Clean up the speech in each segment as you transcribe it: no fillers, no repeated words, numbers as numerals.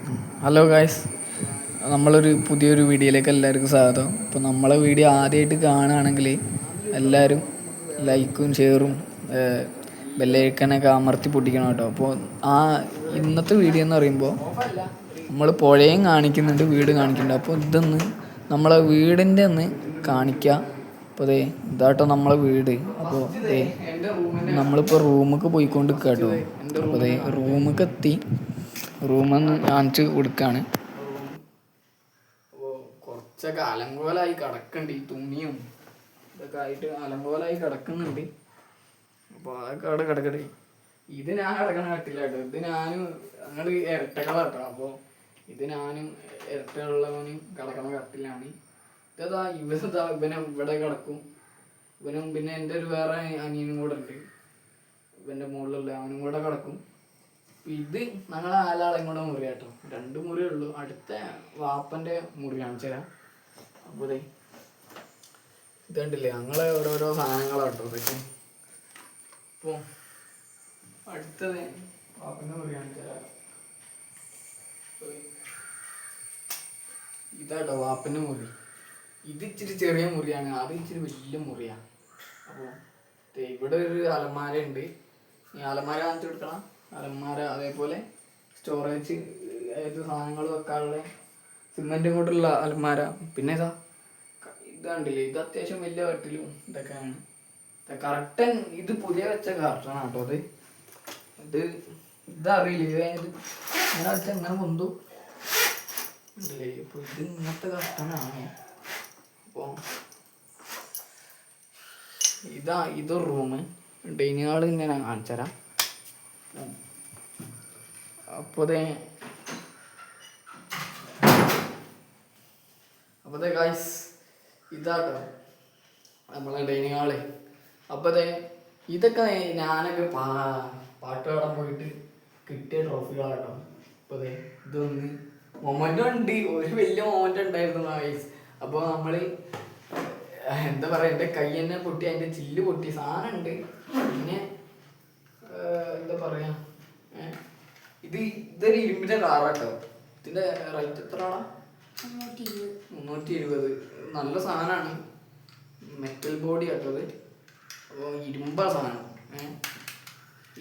Hello guys, നമ്മളൊരു പുതിയൊരു വീഡിയോയിലേക്ക് എല്ലാവർക്കും സ്വാഗതം. അപ്പോൾ നമ്മളെ വീഡിയോ ആദ്യമായിട്ട് കാണുകയാണെങ്കിൽ എല്ലാവരും ലൈക്കും ഷെയറും ബെല്ലൈക്കനൊക്കെ അമർത്തി പൊട്ടിക്കണം കേട്ടോ. അപ്പോൾ ഇന്നത്തെ വീഡിയോ എന്ന് പറയുമ്പോൾ നമ്മൾ പുഴയും കാണിക്കുന്നുണ്ട്, വീട് കാണിക്കുന്നുണ്ട്. അപ്പോൾ ഇതൊന്ന് നമ്മളെ വീടിൻ്റെ ഒന്ന് കാണിക്കുക. അപ്പോൾ ഇതാട്ടോ നമ്മളെ വീട്. അപ്പോൾ നമ്മളിപ്പോൾ റൂമൊക്കെ പോയിക്കൊണ്ട് കേട്ടോ. അപ്പോൾ റൂമൊക്കെ എത്തി, റൂമൊന്ന് കാണിച്ച് കൊടുക്കുകയാണ്. അപ്പോൾ കുറച്ചൊക്കെ അലങ്കോലായി കിടക്കുന്നുണ്ട്, ഈ തുണിയും ഇതൊക്കെ ആയിട്ട് അലങ്കോലായി കിടക്കുന്നുണ്ട്. അപ്പോൾ അതൊക്കെ അവിടെ കിടക്കട്ടെ. ഇത് ഞാൻ കിടക്കണ കട്ടില്ല കേട്ടോ, ഇത് ഞാനും ഞങ്ങൾ ഇരട്ടകളാട്ടോ. അപ്പോൾ ഇത് ഞാനും ഇരട്ടയുള്ളവനും കിടക്കണ കട്ടിലാണ്. ഇതാ ഇവനെ ഇവിടെ കിടക്കും. ഇവനും പിന്നെ എൻ്റെ ഒരു വേറെ അനിയനും കൂടെ ഉണ്ട്, ഇവൻ്റെ മുകളിലുള്ള അവനും കൂടെ കിടക്കും. ഇത് ഞങ്ങളെ നാലാളെയും കൂടെ മുറി കേട്ടോ, 2 മുറിയേ ഉള്ളൂ. അടുത്ത വാപ്പൻ്റെ മുറി കാണിച്ചു തരാം. അപ്പോൾ ഇത് കണ്ടില്ലേ, ഞങ്ങളെ ഓരോരോ സാധനങ്ങളാട്ടോ ഇതൊക്കെ. അപ്പോൾ അടുത്തത് വാപ്പൻ്റെ മുറി കാണിച്ചു തരാം. ഇതാട്ടോ വാപ്പൻ്റെ മുറി. ഇത് ഇച്ചിരി ചെറിയ മുറിയാണ്, അത് ഇച്ചിരി വലിയ മുറിയാണ്. അപ്പോൾ ഇവിടെ ഒരു അലമാര ഉണ്ട്. ഈ അലമാര കാണിച്ചു കൊടുക്കണം. അലമാര, അതേപോലെ സ്റ്റോറേജ്, ഏത് സാധനങ്ങൾ വെക്കാനുള്ള സിമെൻറ്റും കൊണ്ടുള്ള അലമാര. പിന്നെ ഇതാണ്ടില്ലേ, ഇത് അത്യാവശ്യം വലിയ കട്ടിലും ഇതൊക്കെയാണ്. കറക്റ്റൻ ഇത് പുതിയ വെച്ച കറക്റ്റാണ് കേട്ടോ. ഇതറിയില്ലേ, ഇങ്ങനെ വെച്ചാൽ എങ്ങനെ പൊന്തു ഉണ്ടല്ലേ. ഇപ്പോൾ ഇത് ഇങ്ങനത്തെ കറക്റ്റാണ്. അപ്പോൾ ഇതൊരു റൂം. ഡൈനിങ് ഹാള് തന്നെ ഞാൻ കാണിച്ചു തരാം. അപ്പോഴേ ഗായ്സ്, ഇതാട്ടോ നമ്മളെ ഡൈനിങ് ഹാള്. അപ്പോഴേ ഇതൊക്കെ ഞാനൊക്കെ പാട്ട് പാടാൻ പോയിട്ട് കിട്ടിയ ട്രോഫികളാട്ടോ. അപ്പോഴേ ഇതൊന്ന് മൊമെൻ്റ് ഉണ്ട്, ഒരു വലിയ മൊമെൻ്റ് ഉണ്ടായിരുന്നു ഗായ്സ്. അപ്പോൾ നമ്മൾ എന്താ പറയുക, എൻ്റെ കൈ തന്നെ പൊട്ടി, അതിൻ്റെ ചില്ല് പൊട്ടി, സാധനം ഉണ്ട്. പിന്നെ എന്താ പറയുക, ഇതൊരു ഇരുമ്പിൻ്റെ കാറാട്ടോ. ഇതിൻ്റെ റേറ്റ് എത്ര ആണോ? 320. നല്ല സാധനമാണ്, മെറ്റൽ ബോഡി ആട്ടോ അത്. അപ്പോൾ ഇരുമ്പാ സാധനം.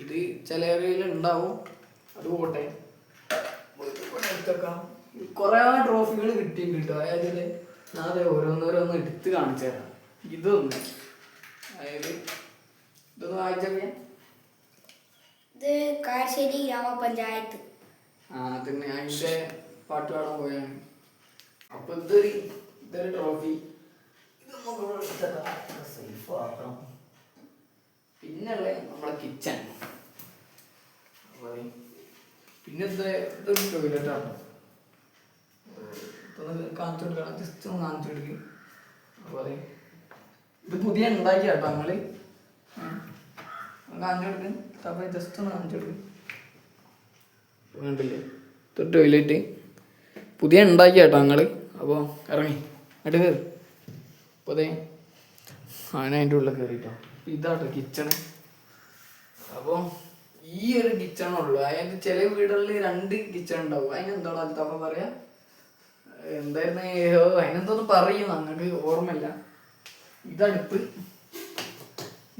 ഇത് ചില ഏരിയയിൽ ഉണ്ടാവും, അത് പോട്ടെ. എടുത്തേക്കാം. കുറേ ട്രോഫികൾ കിട്ടിയിട്ടുണ്ട് കേട്ടോ. അതായത് ഞാൻ ഓരോന്നോരോന്ന് എടുത്ത് കാണിച്ചു തരാം. ഇതൊന്ന് വായിച്ചറിയാം. ഇത് കാരശ്ശേരി ഗ്രാമപഞ്ചായത്ത്. അതിന് അതിൻ്റെ പാട്ട് പാടാൻ പോയാണ്. അപ്പൊ ഇതൊരു ട്രോഫി. സേഫ് ആക്കണം. പിന്നെയുള്ള നമ്മളെ കിച്ചൺ. പിന്നെ ഇതൊരു ടോയ്ലറ്റാണ്. കാണിച്ചു കൊടുക്കണം, ജസ്റ്റ് ഒന്ന് കാണിച്ചു കൊടുക്കും. അപ്പോൾ ഇത് പുതിയ ഉണ്ടാക്കി കേട്ടോ ഞങ്ങൾ. കാണിച്ചു കൊടുക്കും, അപ്പോൾ ജസ്റ്റ് ഒന്ന് കാണിച്ചു കൊടുക്കും. വേണ്ടില്ലേ, ഇത് ടോയ്ലറ്റ് പുതിയ ഉണ്ടാക്കി കേട്ടോ ഞങ്ങൾ. അപ്പോൾ ഇറങ്ങി എന്നിട്ട് കയറി. അപ്പോൾ അതിൻ്റെ ഉള്ളിൽ കയറിട്ടോ. ഇതാട്ടോ കിച്ചണ്. അപ്പോൾ ഈ ഒരു കിച്ചണുള്ളൂ. അതായത് ചില വീടുകളിൽ 2 കിച്ചൺ ഉണ്ടാവും. അതിനെന്താണോ അല്പം പറയാ, എന്തായിരുന്നു, അതിനെന്തോന്ന് പറയും, ഞങ്ങൾക്ക് ഓർമ്മയില്ല. ഇതടുപ്പ്,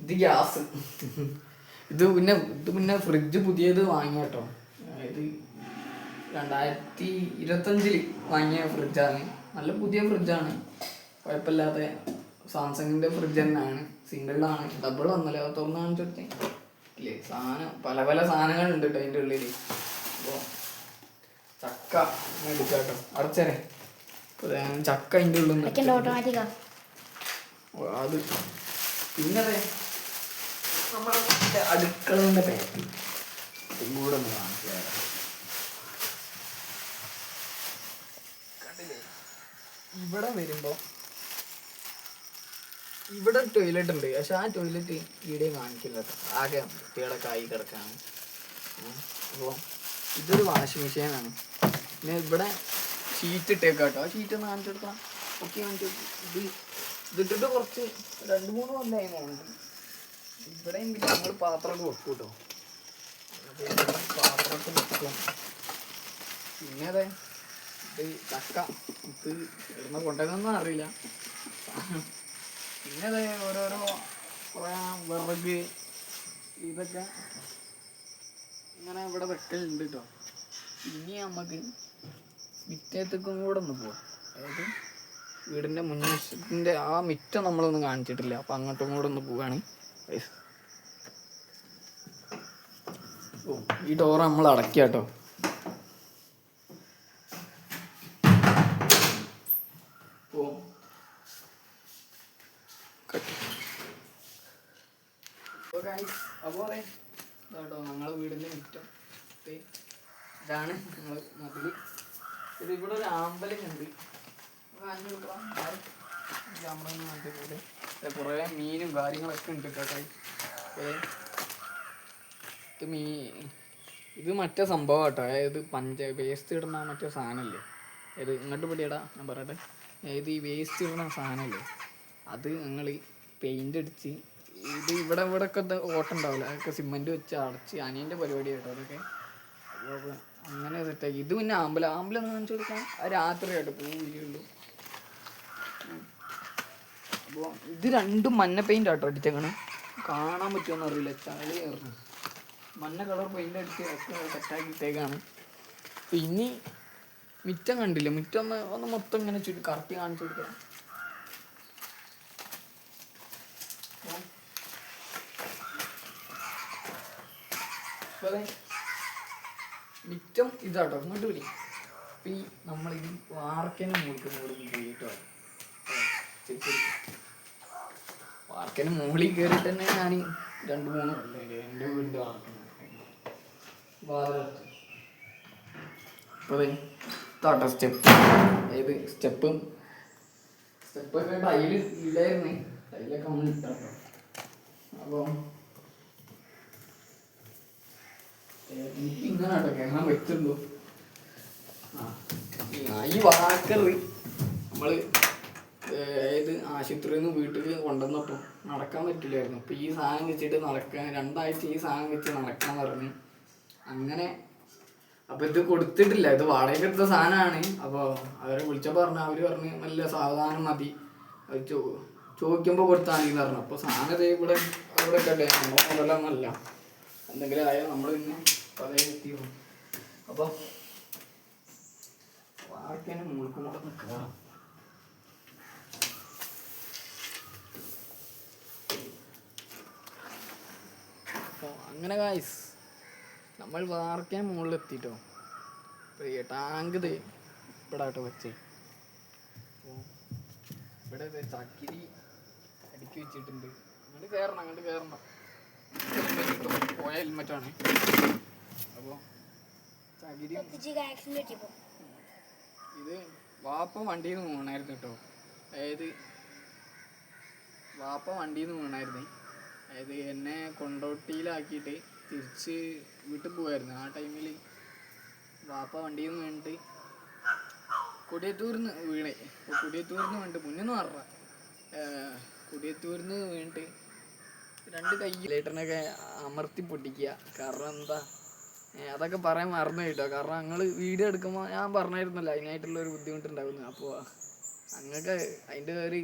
ഇത് ഗ്യാസ്. ഇത് പിന്നെ ഫ്രിഡ്ജ് പുതിയത് വാങ്ങിയ കേട്ടോ. അതായത് 2025 വാങ്ങിയ ഫ്രിഡ്ജാണ്. നല്ല പുതിയ ഫ്രിഡ്ജാണ്, കുഴപ്പമില്ലാത്ത സാംസങ്ങിൻ്റെ ഫ്രിഡ്ജ് തന്നെയാണ്. സിംഗിളാണ്, ഡബിൾ ഒന്നല്ല. തുറന്ന് കാണിച്ചെടുത്തേ ഇല്ലേ, സാധനം പല സാധനങ്ങളുണ്ട് കേട്ടോ അതിൻ്റെ ഉള്ളിൽ. അപ്പോൾ ചക്ക എടുക്കാം കേട്ടോ, അടച്ചേരെ. ചക്ക അതിൻ്റെ ഉള്ളിൽ അത്. പിന്നെ നമ്മളെ അടുക്കളേൻ്റെ പാക്ക് കൂടെ ഒന്ന് കാണിച്ചു തരാം. കണ്ടില്ലേ, ഇവിടെ വരുമ്പോൾ ഇവിടെ ഒരു ടോയ്ലറ്റ് ഉണ്ട്. പക്ഷെ ആ ടോയ്ലറ്റ് വീഡിയോ കാണിക്കില്ല കേട്ടോ, ആകെ കുട്ടികളൊക്കെ ആയി കിടക്കാണ്. അപ്പോൾ ഇതൊരു വാഷിംഗ് മെഷീനാണ്. പിന്നെ ഇവിടെ ഷീറ്റ് ഇട്ടേക്കാം കേട്ടോ. ആ ഷീറ്റ് ഒന്ന് കാണിച്ചു കൊടുക്കാം. ഓക്കെ, കാണിച്ചു. ഇതിട്ടിട്ട് കുറച്ച് 2-3 കൊല്ലമായി പോകുന്നുണ്ട്. ഇവിടെ പിന്നെ ഞങ്ങൾ പാത്രമൊക്കെ വെക്കും കേട്ടോ. പാത്രമൊക്കെ വെക്കും. പിന്നെ അതെ ഇത് ചക്ക ഇത് ഇടുന്ന കൊണ്ടുവന്നൊന്നും അറിയില്ല. പിന്നെ അതെ ഓരോരോ കുറേ വിറക് ഇതൊക്കെ ഇങ്ങനെ ഇവിടെ വെക്കലുണ്ട് കേട്ടോ. ഇനി നമുക്ക് മിറ്റത്തേക്കും കൂടെ ഒന്ന് പോവാം. അതായത് വീടിൻ്റെ മുൻവശത്തിൻ്റെ ആ മിറ്റം നമ്മളൊന്നും കാണിച്ചിട്ടില്ല. അപ്പം അങ്ങോട്ടും കൂടെ ഒന്ന് പോവുകയാണ്. ഓ ഈ ഡോറ് നമ്മൾ അടയ്ക്കുക കേട്ടോ. അപ്പോൾ അതെ കേട്ടോ ഞങ്ങളെ വീടിൻ്റെ മുറ്റം ഇതാണ് ഞങ്ങൾ മതിൽ. ഇത് ഇവിടെ ഒരു ആമ്പലമുണ്ട്. കാണിച്ചു കൊടുക്കാം. ആമ്പലം കാണിച്ച പോലെ കുറേ മീനും കാര്യങ്ങളൊക്കെ ഉണ്ട് കേട്ടോ. ഇത് മറ്റേ സംഭവം കേട്ടോ. അതായത് വേസ്റ്റ് ഇടുന്ന മറ്റേ സാധനമല്ലേ. ഇത് ഇങ്ങോട്ട് പിടിയടാ ഞാൻ പറയട്ടെ. അതായത് ഈ വേസ്റ്റ് ഇടുന്ന സാധനമല്ലേ, അത് ഞങ്ങൾ പെയിൻ്റ് അടിച്ച് ഇത് ഇവിടെ ഒക്കെ ഓട്ടുണ്ടാവില്ല, അതൊക്കെ സിമെൻറ്റ് വെച്ച് അടച്ച് അനിയൻ്റെ പരിപാടി കേട്ടോ അതൊക്കെ. അപ്പോൾ അങ്ങനെ സെറ്റാക്കി. ഇത് പിന്നെ ആമ്പലം എന്ന് കാണിച്ചു കൊടുക്കാം. അത് രാത്രി ആയിട്ട് പൂവില്ലുള്ളൂ. അപ്പോൾ ഇത് രണ്ടും മഞ്ഞ പെയിൻ്റ് ആട്ടോ അടിച്ചേക്കണം. കാണാൻ പറ്റുമെന്ന് അറിയില്ല, ചളി കയറുന്നു. മഞ്ഞ കളർ പെയിൻ്റ് അടിച്ച് ഒക്കെ സെറ്റാക്കിയിട്ടേക്കാണ്. അപ്പോൾ ഇനി മിറ്റം കണ്ടില്ല, മിറ്റം ഒന്ന് മൊത്തം ഇങ്ങനെ കറക്റ്റ് കാണിച്ചു കൊടുക്കാം. മിറ്റം ഇതാട്ടോ ഇങ്ങോട്ട് വിളി. അപ്പം ഈ നമ്മളിത് വാർക്കന് മുകളിൽ പോയിട്ടോ. വാർക്കന് മുകളിൽ കയറിയിട്ട് തന്നെ ഞാൻ 2-3 കൊല്ലം എൻ്റെ വീടിൻ്റെ വാർക്കന് അപ്പോൾ ഇതാട്ടോ സ്റ്റെപ്പ്. അതായത് സ്റ്റെപ്പൊക്കെ ടൈല് ഇല്ലായിരുന്നു, ടൈലൊക്കെ നമ്മൾ ഇട്ടാട്ടോ. അപ്പോൾ ഇങ്ങനെ കേട്ടോ കേൾക്കാൻ പറ്റുള്ളൂ. ഈ വാക്കർ നമ്മൾ അതായത് ആശുപത്രിയിൽ നിന്ന് വീട്ടിൽ കൊണ്ടുവന്നപ്പോൾ നടക്കാൻ പറ്റില്ലായിരുന്നു. അപ്പോൾ ഈ സാധനം വെച്ചിട്ട് നടക്കാൻ 2 ആഴ്ച ഈ സാധനം വെച്ച് നടക്കാൻ പറഞ്ഞു. അങ്ങനെ അപ്പോൾ ഇത് കൊടുത്തിട്ടില്ല, ഇത് വാടകയ്ക്ക് എടുത്ത സാധനമാണ്. അപ്പോൾ അവരെ വിളിച്ചപ്പോൾ അവർ പറഞ്ഞ് നല്ല സാവധാനം മതി, അത് ചോദിക്കുമ്പോൾ കൊടുത്താൽ മതി എന്ന് പറഞ്ഞു. അപ്പോൾ സാധനം ഇവിടെ അവിടെ ഒക്കെ നമ്മളൊന്നല്ല എന്തെങ്കിലും ആയാൽ നമ്മൾ പിന്നെ പതയെ എത്തിയോ. അപ്പോൾ വാർക്കേനെ മുഴുക്കും കൂടെ നിൽക്കുക. അപ്പോൾ അങ്ങനെ ഗായ്സ് നമ്മൾ വാർക്കാൻ മുകളിൽ എത്തിയിട്ടോ. ടാങ്ക് ഇവിടെ ആട്ടോ വെച്ചേ. അപ്പോൾ ഇവിടെ ചക്കിരി അടുക്കി വെച്ചിട്ടുണ്ട്. അങ്ങോട്ട് കയറണം പോയ ഹെൽമെറ്റാണ്. അപ്പോൾ ചകിരി ഇത് വാപ്പ വണ്ടിയിൽ നിന്ന് വീണായിരുന്നു കേട്ടോ. അതായത് എന്നെ കൊണ്ടോട്ടിയിലാക്കിയിട്ട് തിരിച്ച് വീട്ടിൽ പോകുമായിരുന്നു. ആ ടൈമിൽ വാപ്പ വണ്ടിയിൽ നിന്ന് വീണിട്ട് കൊടിയത്തൂരിൽ നിന്ന് മുന്നൊന്നും പറഞ്ഞ കൊടിയത്തൂരിൽ നിന്ന് വീണിട്ട് 2 കൈ ലേറ്ററിനൊക്കെ അമർത്തി പൊട്ടിക്കുക. കാരണം എന്താ അതൊക്കെ പറയാൻ മറന്നു കേട്ടോ. കാരണം ഞങ്ങൾ വീഡിയോ എടുക്കുമ്പോൾ ഞാൻ പറഞ്ഞായിരുന്നല്ലോ അതിനായിട്ടുള്ളൊരു ബുദ്ധിമുട്ടുണ്ടാകുന്നു. അപ്പോൾ അങ്ങക്ക് അതിൻ്റെ ഒരു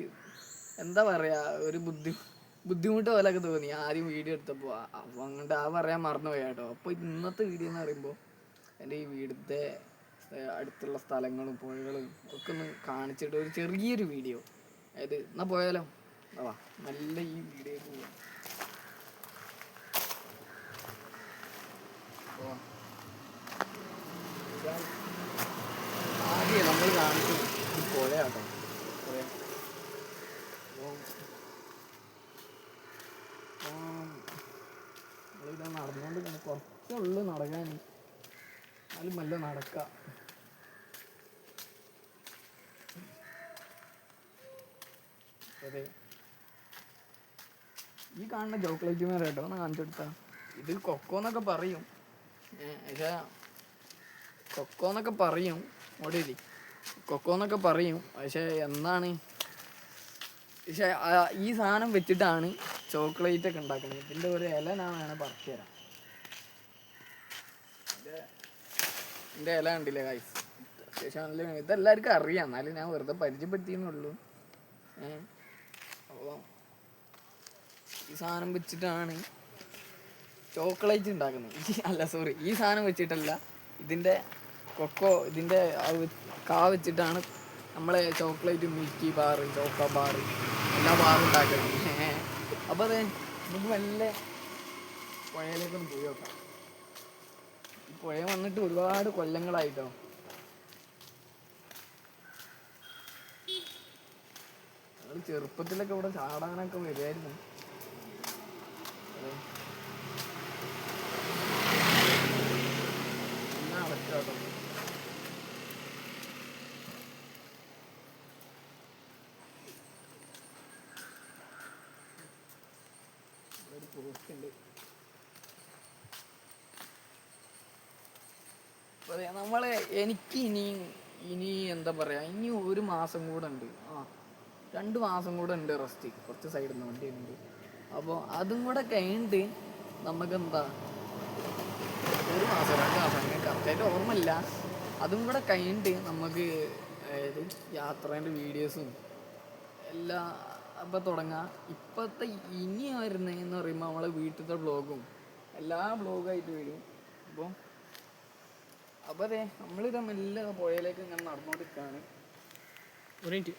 എന്താ പറയുക ഒരു ബുദ്ധിമുട്ട് പോലെയൊക്കെ തോന്നി ആദ്യം വീഡിയോ എടുത്തപ്പോൾ. അപ്പോൾ അങ്ങോട്ട് പറയാൻ മറന്നു പോയി കേട്ടോ. അപ്പോൾ ഇന്നത്തെ വീഡിയോ എന്ന് പറയുമ്പോൾ എൻ്റെ ഈ വീടിൻ്റെ അടുത്തുള്ള സ്ഥലങ്ങളും പുഴകളും ഒക്കെ ഒന്ന് കാണിച്ചിട്ട് ഒരു ചെറിയൊരു വീഡിയോ. അതായത് എന്നാൽ പോയാലോ നല്ല ഈ വീഡിയോ പോവാം. ആദ്യം നമ്മൾ കാണിച്ചു പുഴ കേട്ടോ. നമ്മളിത് നടന്നുകൊണ്ട് കുറച്ചുള്ളു നടക്കാൻ, എന്നാലും നല്ല നടക്കാം. അതെ ഈ കാണുന്ന ചോക്ലേറ്റ് മേര കേട്ടോ ഒന്ന് കാണിച്ചു കൊടുത്താ. ഇത് കൊക്കോന്നൊക്കെ പറയും, പക്ഷേ കൊക്കോന്നൊക്കെ പറയും ഓടിയില്ലേ കൊക്കോന്നൊക്കെ പറയും. പക്ഷെ എന്താണ് പക്ഷെ ഈ സാധനം വെച്ചിട്ടാണ് ചോക്ലേറ്റ് ഒക്കെ ഉണ്ടാക്കുന്നത്. ഇതിൻ്റെ ഒരു ഇല ഞാൻ വേണേൽ പറിച്ചു തരാം. ഇതിൻ്റെ ഇല കണ്ടില്ലേ ഗൈസ്. ശേഷം ഇതെല്ലാവർക്കും അറിയാം, എന്നാലും ഞാൻ വെറുതെ പരിചയപ്പെടുത്തിയെന്നുള്ളൂ. അപ്പോൾ ഈ സാധനം വെച്ചിട്ടാണ് ചോക്ലേറ്റ് ഉണ്ടാക്കുന്നത്. അല്ല സോറി, ഈ സാധനം വെച്ചിട്ടല്ല, ഇതിൻ്റെ ഇതിൻ്റെ വെച്ചിട്ടാണ് നമ്മളെ chocolate, milky bar, choco bar, എല്ലാ ബാറും ഉണ്ടാക്കുന്നത്. അപ്പോൾ അതെ, നമുക്ക് വല്ല പുഴയിലേക്കൊന്ന് പോയി നോക്കാം. ഈ പുഴ വന്നിട്ട് ഒരുപാട് കൊല്ലങ്ങളായിട്ടോ. ഞങ്ങൾ ചെറുപ്പത്തിലൊക്കെ ഇവിടെ ചാടാനൊക്കെ വരുമായിരുന്നു. പിന്നെ അടക്കാട്ടോ. ഒരു പോസ്റ്റുണ്ട്. നമ്മളെ എനിക്ക് ഇനി എന്താ പറയാ, ഇനി ഒരു മാസം കൂടെ ഉണ്ട്, 2 മാസം കൂടെ ഉണ്ട് റെസ്റ്റ്. കുറച്ച് സൈഡിൽ നിന്ന് വണ്ടി ഉണ്ട്. അപ്പോൾ അതും കൂടെ കഴിഞ്ഞിട്ട് നമുക്കെന്താ, 1 മാസം 2 മാസം അങ്ങനെ കറക്റ്റായിട്ട് ഓർമ്മയില്ല, അതും കൂടെ കഴിഞ്ഞിട്ട് നമുക്ക് അതായത് യാത്രേൻ്റെ വീഡിയോസും എല്ലാം അപ്പം തുടങ്ങാം. ഇപ്പോഴത്തെ ഇനി വരുന്നതെന്ന് പറയുമ്പോൾ നമ്മളെ വീട്ടിലത്തെ വ്ളോഗും എല്ലാ വ്ളോഗായിട്ട് വരും. അപ്പോൾ അതെ, നമ്മളിത് മെല്ലെ പുഴയിലേക്ക് ഇങ്ങനെ നടന്നുകൊണ്ടിരിക്കുകയാണ്. ഒരു മിനിറ്റ്,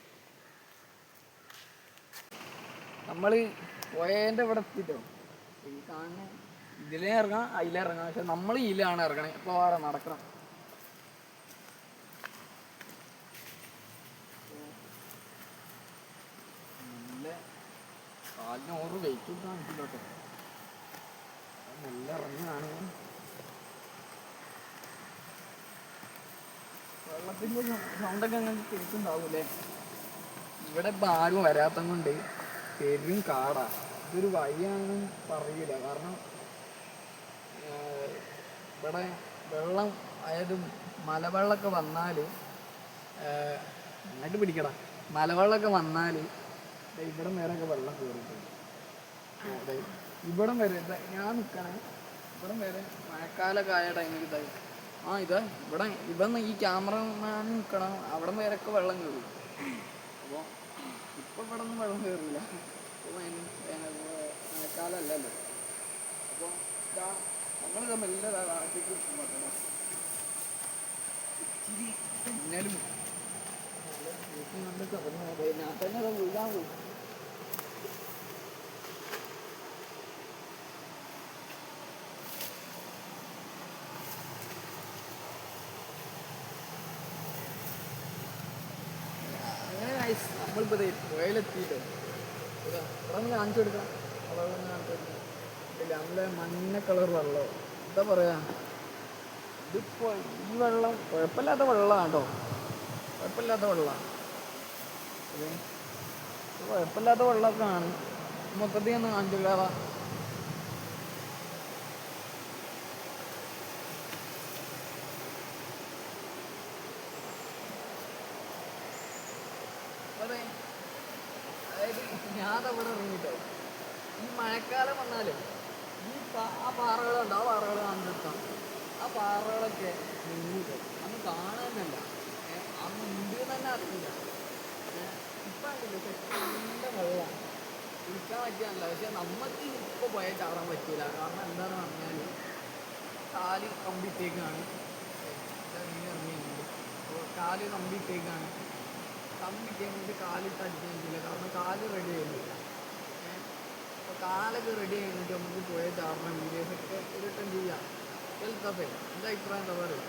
നമ്മൾ പുഴേൻ്റെ ഇവിടെ എത്തിട്ടോ. ഈ കാണുന്ന ഇതിലേ ഇറങ്ങാം, അതിലിറങ്ങാം. പക്ഷെ നമ്മൾ ഇതിലാണ് ഇറങ്ങണേ. അപ്പോൾ വേറെ നടക്കണം. നല്ല കാലിന് ഓറ് വെയിറ്റ് കൊടുക്കാൻ പറ്റില്ലോട്ടോ. നല്ല ഇറങ്ങാണ്. വെള്ളത്തിൻ്റെ സൗണ്ടൊക്കെ നിങ്ങൾക്ക് കേൾക്കുന്നുണ്ടാവൂലേ? ഇവിടെ ഇപ്പം ആരും വരാത്തത് കൊണ്ട് പെരും കാടാ. ഇതൊരു വഴിയാണെന്നും പറയൂല. കാരണം ഇവിടെ വെള്ളം, അതായത് മലവെള്ളമൊക്കെ വന്നാൽ, നന്നായിട്ട് പിടിക്കടാ, മലവെള്ളമൊക്കെ വന്നാൽ ഇവിടം വരെയൊക്കെ വെള്ളം കയറിയിട്ടുണ്ട്. അതായത് ഇവിടം വരെ ഞാൻ നിൽക്കണേ, ഇവിടം വരെ മഴക്കാലമൊക്കെ ആയ ടൈമിൽ ഇതായി ഇവിടെ ഈ ക്യാമറമാൻ നിൽക്കണം, അവിടം വരെയൊക്കെ വെള്ളം കയറും. അപ്പോൾ ഇപ്പം ഇവിടെ ഒന്നും വെള്ളം കയറില്ല, മഴക്കാലമല്ലല്ലോ. അപ്പോൾ നമ്മൾ മെല്ലെ നാട്ടിലേക്ക് നോക്കണം. ഇച്ചിരി പിന്നാലും കണ്ടൊക്കെ ഞാൻ തന്നെ അത് വീഴാൻ പോയി. നമ്മളിപ്പോൾ പുഴയിലെത്തിയിട്ട് ഇവിടെ കാണിച്ചു കൊടുക്കാം. വെള്ളം കാണിച്ചു കൊടുക്കാം. ഇല്ല, നമ്മളെ മഞ്ഞ കളർ വെള്ളം, എന്താ പറയുക, ഇതിപ്പോൾ ഈ വെള്ളം കുഴപ്പമില്ലാത്ത വെള്ളമാണ് കേട്ടോ. കുഴപ്പമില്ലാത്ത വെള്ളമാണ്. കുഴപ്പമില്ലാത്ത വെള്ളമൊക്കെ ആണ്. മൊത്തത്തിൽ ഒന്ന് കാണിച്ചു കൊടുക്കാതെ. അതായത് ഞാനവിടെ ഇറങ്ങിട്ടോ, ഈ മഴക്കാലം വന്നാലും ആ പാറകളുണ്ട്, ആ പാറകൾ കണ്ടെടുക്കാം. ആ പാറകളൊക്കെ മുങ്ങിട്ടോ, അന്ന് കാണാനല്ല, അന്ന് ഉണ്ട് തന്നെ അറിയില്ല. ഇപ്പം ഉണ്ടല്ലോ ചെക്കൻ്റെ വെള്ളമാണ്, കുളിക്കാൻ പറ്റിയല്ല. പക്ഷെ നമുക്ക് ഇപ്പോൾ പോയാൽ ചാടാൻ പറ്റില്ല. കാരണം എന്താണെന്ന് പറഞ്ഞാൽ കാല് കമ്പിട്ടേക്കാണ്. ഇറങ്ങിയിട്ടുണ്ട്. അപ്പോൾ കാല് കമ്പിട്ടേക്കാണ്. കമ്പിട്ടേക്ക് കാലിട്ട് അടിക്കാൻ പറ്റില്ല, കാരണം കാല് റെഡി ആയിരുന്നില്ല. അപ്പോൾ കാലൊക്കെ റെഡി കഴിഞ്ഞിട്ട് നമുക്ക് പോയ ചാടണം. വീഡിയോസൊക്കെ ഒരു റിട്ടേൺ ചെയ്യാം. കേൾക്കാത്തേ എൻ്റെ അഭിപ്രായം എന്താ പറയുക?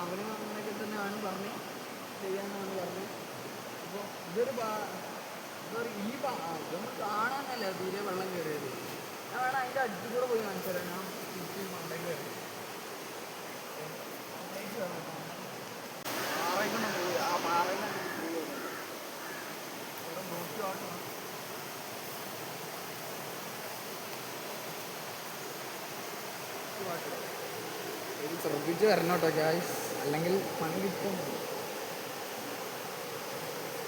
അവന് അങ്ങനെയൊക്കെ തന്നെയാണ് പറഞ്ഞ് ചെയ്യാമെന്നാണ് പറഞ്ഞത്. അപ്പോൾ ഇതൊന്നും കാണാനല്ല തീരെ വെള്ളം കയറിയത്. ഞാൻ വേണം അതിൻ്റെ അടുത്ത് കൂടെ പോയി കാണിച്ചു തരാം. ഞാൻ തിരിച്ച് മണ്ടേക്ക് വരാം. പാറയ്ക്കൊന്നും പോയി, ആ പാറയിൽ പോയി അവിടെ നോക്കി ഓട്ടം. ഇത് ശ്രദ്ധിച്ച് വരണം കേട്ടോ ഗായ്സ്, അല്ലെങ്കിൽ പണി കിട്ടും.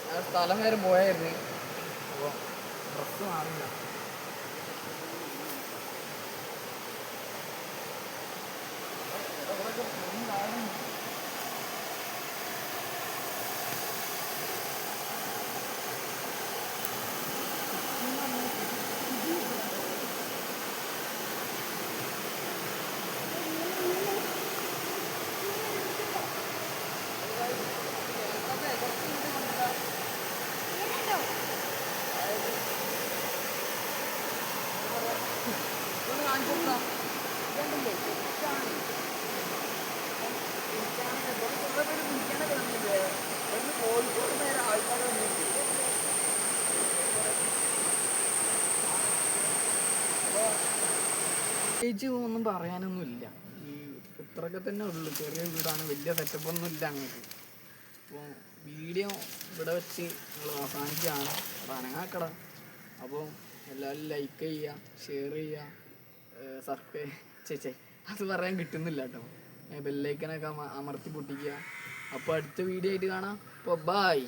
ഞാൻ സ്ഥലം വരെ പോയായിരുന്നു. അപ്പോൾ ഡ്രസ്സ് മാറില്ല. അവിടെയൊക്കെ പ്രത്യേകിച്ച് ഒന്നും പറയാനൊന്നുമില്ല. ഈ ഇത്രയൊക്കെ തന്നെ ഉള്ളു. ചെറിയ വീടാണ്, വലിയ സെറ്റപ്പ് ഒന്നും ഇല്ല അങ്ങോട്ട്. അപ്പോൾ വീഡിയോ ഇവിടെ വെച്ച് നമ്മൾ അവസാനിക്കുകയാണ്. അപ്പോൾ അനങ്ങാക്കട. അപ്പോൾ എല്ലാവരും ലൈക്ക് ചെയ്യുക, ഷെയർ ചെയ്യുക, സബ്സ്ക്രൈബ് ചേച്ചേ അത് പറയാൻ കിട്ടുന്നില്ല കേട്ടോ. ബെല്ലൈക്കനൊക്കെ അമർത്തി പൊട്ടിക്കുക. അപ്പോൾ അടുത്ത വീഡിയോ ആയിട്ട് കാണാം. അപ്പോൾ ബായ്.